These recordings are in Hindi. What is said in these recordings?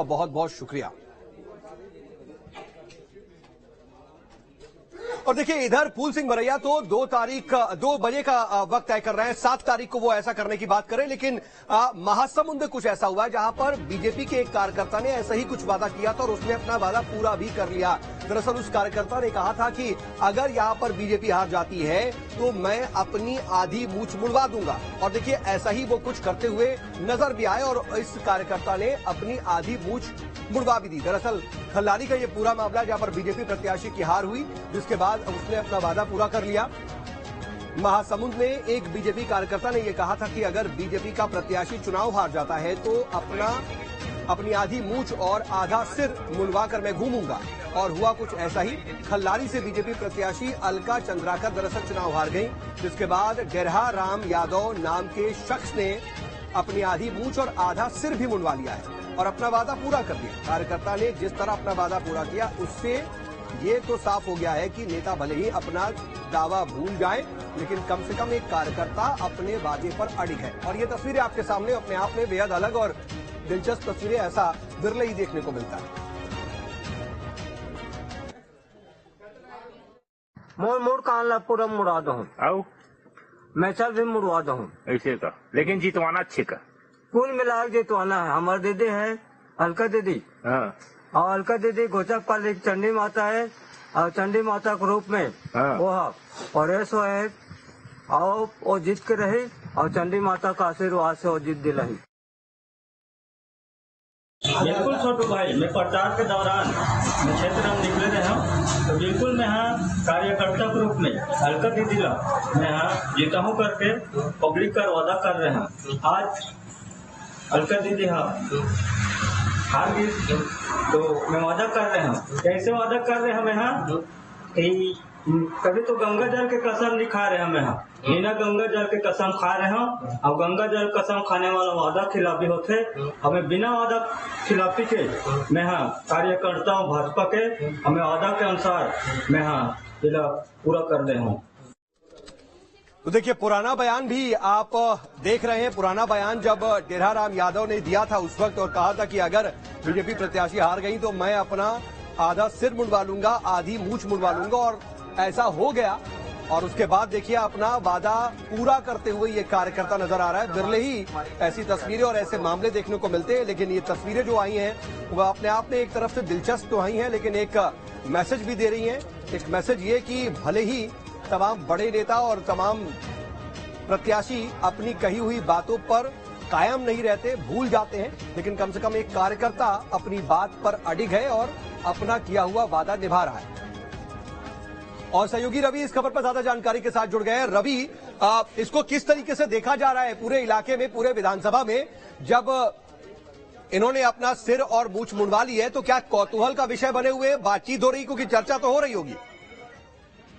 बहुत बहुत शुक्रिया। और देखिए इधर फूल सिंह बरैया तो 2 बजे का वक्त तय कर रहे हैं, 7 तारीख को वो ऐसा करने की बात करें, लेकिन महासमुंद में कुछ ऐसा हुआ है जहां पर बीजेपी के एक कार्यकर्ता ने ऐसा ही कुछ वादा किया था और उसने अपना वादा पूरा भी कर लिया। दरअसल उस कार्यकर्ता ने कहा था कि अगर यहां पर बीजेपी हार जाती है तो मैं अपनी आधी मूछ मुड़वा दूंगा, और देखिए ऐसा ही वो कुछ करते हुए नजर भी आए और इस कार्यकर्ता ने अपनी आधी मूछ मुड़वा भी दी। दरअसल खल्लारी का ये पूरा मामला जहां पर बीजेपी प्रत्याशी की हार हुई, जिसके बाद उसने अपना वादा पूरा कर लिया। महासमुंद में एक बीजेपी कार्यकर्ता ने यह कहा था कि अगर बीजेपी का प्रत्याशी चुनाव हार जाता है तो अपनी आधी मूछ और आधा सिर मुड़वाकर मैं घूमूंगा, और हुआ कुछ ऐसा ही। खल्लारी से बीजेपी प्रत्याशी अलका चंद्राकर दरअसल चुनाव हार गई, जिसके बाद डेरहा राम यादव नाम के शख्स ने अपनी आधी मूछ और आधा सिर भी मुड़वा लिया है और अपना वादा पूरा कर दिया। कार्यकर्ता ने जिस तरह अपना वादा पूरा किया उससे ये तो साफ हो गया है कि नेता भले ही अपना दावा भूल जाए, लेकिन कम से कम एक कार्यकर्ता अपने वादे पर अड़िग है। और ये तस्वीरें आपके सामने अपने आप में बेहद अलग और दिलचस्प तस्वीरें, ऐसा बिरले ही देखने को मिलता है। मोड़ कान पूरा मुड़ा दो मैं चल भी मुड़वा दो ऐसे का, लेकिन जीतवाना अच्छे का कुल मिला जीतवाना है। हमारे दीदी है अलका दीदी, हाँ। और अलका दीदी गोचक पाल एक चंडी माता है और चंडी माता के रूप में हाँ। वो है और ऐसो है और वो जीत के रही और चंडी माता का आशीर्वाद से वो जीत दिलाई। बिल्कुल छोटू भाई, मैं प्रचार के दौरान मैं क्षेत्र में निकले रहे हूँ तो बिल्कुल मैं यहाँ कार्यकर्ता के रूप में अलका दीदी ला मैं यहाँ जीता हूँ करके पब्लिक का वादा कर रहे हैं। आज अलका दीदी हार गई तो मैं वादा कर रहे हैं। कैसे वादा कर रहे हैं हम यहाँ कि कभी तो गंगा जल के कसम नहीं खा रहे हम यहाँ, बिना गंगा जल के कसम खा रहे हैं। और गंगा जल कसम खाने वाला वादा खिलाफी होते, हमें बिना वादा खिलाफी के मैं यहाँ कार्यकर्ता हूँ भाजपा के, हमें वादा के अनुसार मैं यहाँ जिला पूरा कर रहे हूँ। तो देखिए पुराना बयान भी आप देख रहे हैं। पुराना बयान जब डेरहा राम यादव ने दिया था उस वक्त और कहा था कि अगर बीजेपी प्रत्याशी हार गई तो मैं अपना आधा सिर मुड़वा लूंगा, आधी मूछ मुड़वा लूंगा, और ऐसा हो गया। और उसके बाद देखिए अपना वादा पूरा करते हुए ये कार्यकर्ता नजर आ रहा है। बिरले ही ऐसी तस्वीरें और ऐसे मामले देखने को मिलते हैं, लेकिन ये तस्वीरें जो आई हैं वह अपने आप में एक तरफ से दिलचस्प तो आई हैं, लेकिन एक मैसेज भी दे रही हैं। एक मैसेज ये कि भले ही तमाम बड़े नेता और तमाम प्रत्याशी अपनी कही हुई बातों पर कायम नहीं रहते, भूल जाते हैं, लेकिन कम से कम एक कार्यकर्ता अपनी बात पर अडिग है और अपना किया हुआ वादा निभा रहा है। और सहयोगी रवि इस खबर पर ज्यादा जानकारी के साथ जुड़ गए हैं। रवि, इसको किस तरीके से देखा जा रहा है पूरे इलाके में, पूरे विधानसभा में, जब इन्होंने अपना सिर और मूछ मुड़वा ली है तो क्या कौतूहल का विषय बने हुए बातचीत हो रही, क्योंकि चर्चा तो हो रही होगी?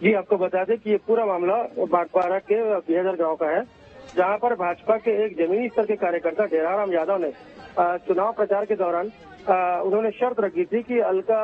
जी, आपको बता दें कि ये पूरा मामला बागपारा के 2000 गांव का है, जहां पर भाजपा के एक जमीनी स्तर के कार्यकर्ता डेरहा राम यादव ने चुनाव प्रचार के दौरान उन्होंने शर्त रखी थी कि अलका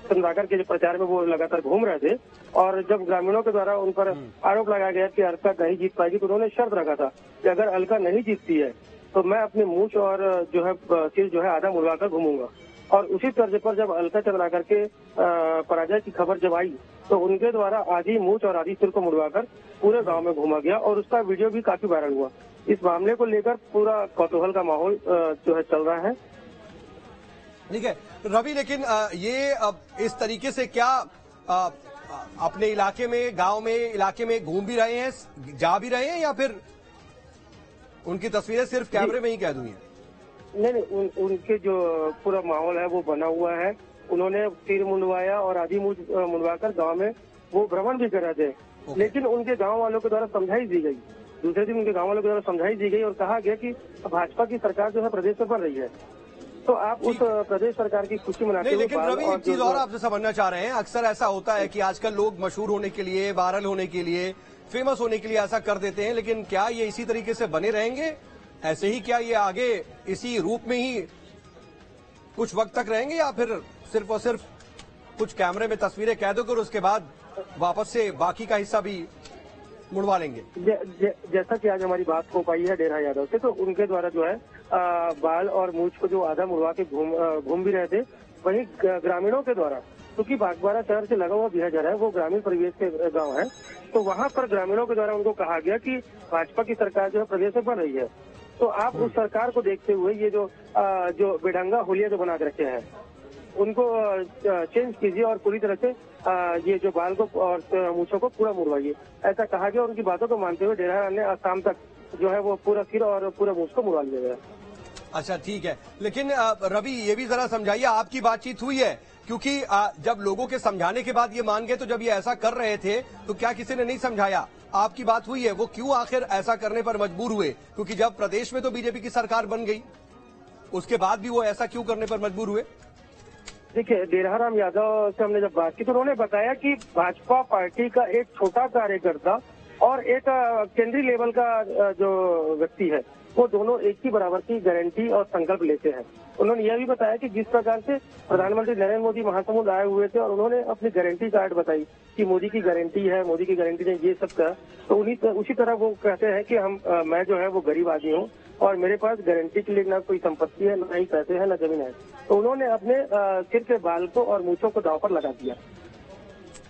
चंद्राकर के जो प्रचार में वो लगातार घूम रहे थे, और जब ग्रामीणों के द्वारा उन पर आरोप लगाया गया कि अलका नहीं जीत पाएगी तो उन्होंने शर्त रखा था कि अगर अलका नहीं जीतती है तो मैं अपनी मूछ और जो है सिर जो है आधा मुड़वाकर घूमूंगा। और उसी तर्ज पर जब अलका चंद्राकर के पराजय की खबर जब आई तो उनके द्वारा आधी मूछ और आधी सिर को मुड़वाकर पूरे गांव में घूमा गया और उसका वीडियो भी काफी वायरल हुआ। इस मामले को लेकर पूरा कौतूहल का माहौल जो है चल रहा है। ठीक है रवि, लेकिन ये अब इस तरीके से क्या अपने इलाके में, गांव में, इलाके में घूम भी रहे हैं, जा भी रहे हैं, या फिर उनकी तस्वीरें सिर्फ कैमरे में ही कैद हुई हैं? नहीं, उनके जो पूरा माहौल है वो बना हुआ है। उन्होंने सिर मुंडवाया और आधी मूछ मुंडवाकर गांव में वो भ्रमण भी कर रहे थे, लेकिन उनके गांव वालों के द्वारा समझाई दी गई। दूसरे दिन उनके गांव वालों के द्वारा समझाई दी गई और कहा गया कि भाजपा की सरकार जो है प्रदेश में बन रही है, तो आप उस प्रदेश सरकार की खुशी मनाते नहीं, लेकिन रवि एक चीज और आपसे समझना चाह रहे हैं। अक्सर ऐसा होता है कि आजकल लोग मशहूर होने के लिए, वायरल होने के लिए, फेमस होने के लिए ऐसा कर देते हैं, लेकिन क्या ये इसी तरीके से बने रहेंगे? ऐसे ही क्या ये आगे इसी रूप में ही कुछ वक्त तक रहेंगे, या फिर सिर्फ और सिर्फ कुछ कैमरे में तस्वीरें कैद होकर उसके बाद वापस से बाकी का हिस्सा भी मुड़वा लेंगे? जैसा कि आज हमारी बात हो पाई है डेरहा यादव से, तो उनके द्वारा जो है बाल और मूछ को जो आधा मुड़वा के घूम भी रहे थे। वहीं ग्रामीणों के द्वारा, क्योंकि बागबारा शहर से लगा हुआ बिहाजर है, वो ग्रामीण परिवेश के गांव है, तो वहां पर ग्रामीणों के द्वारा उनको कहा गया कि भाजपा की सरकार जो है प्रदेश में बन रही है, तो आप उस सरकार को देखते हुए ये जो बेढंगा हुलिया जो बना के रखे हैं उनको चेंज कीजिए और पूरी तरह से ये जो बाल को और मूछों को पूरा मुड़वाइए, ऐसा कहा गया। उनकी बातों को मानते हुए डेरा ने शाम तक जो है वो पूरा सिर और पूरा मूछ को मुड़वा लिया गया। अच्छा, ठीक है, लेकिन रवि ये भी जरा समझाइए, आपकी बातचीत हुई है? क्योंकि जब लोगों के समझाने के बाद ये मान गए, तो जब ये ऐसा कर रहे थे तो क्या किसी ने नहीं समझाया? आपकी बात हुई है, वो क्यों आखिर ऐसा करने पर मजबूर हुए? क्योंकि जब प्रदेश में तो बीजेपी की सरकार बन गई, उसके बाद भी वो ऐसा क्यों करने पर मजबूर हुए? देखिए, डेराराम यादव से हमने जब बात की तो उन्होंने बताया कि भाजपा पार्टी का एक छोटा कार्यकर्ता और एक केंद्रीय लेवल का जो व्यक्ति है, वो दोनों एक ही बराबर की गारंटी और संकल्प लेते हैं। उन्होंने यह भी बताया कि जिस प्रकार से प्रधानमंत्री नरेंद्र मोदी महासमुंद आए हुए थे और उन्होंने अपनी गारंटी कार्ड बताई कि मोदी की गारंटी है, मोदी की गारंटी है, ये सब का, तो उसी तरह वो कहते हैं कि मैं जो है वो गरीब आदमी हूँ और मेरे पास गारंटी के लिए ना कोई संपत्ति है, ना ही पैसे है, ना जमीन है। तो उन्होंने अपने सिर के बाल को और मूछों को दांव पर लगा दिया।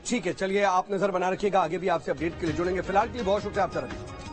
ठीक है, चलिए आप नजर बना रखिएगा, आगे भी आपसे अपडेट के लिए जुड़ेंगे। फिलहाल के लिए बहुत शुक्रिया आपका।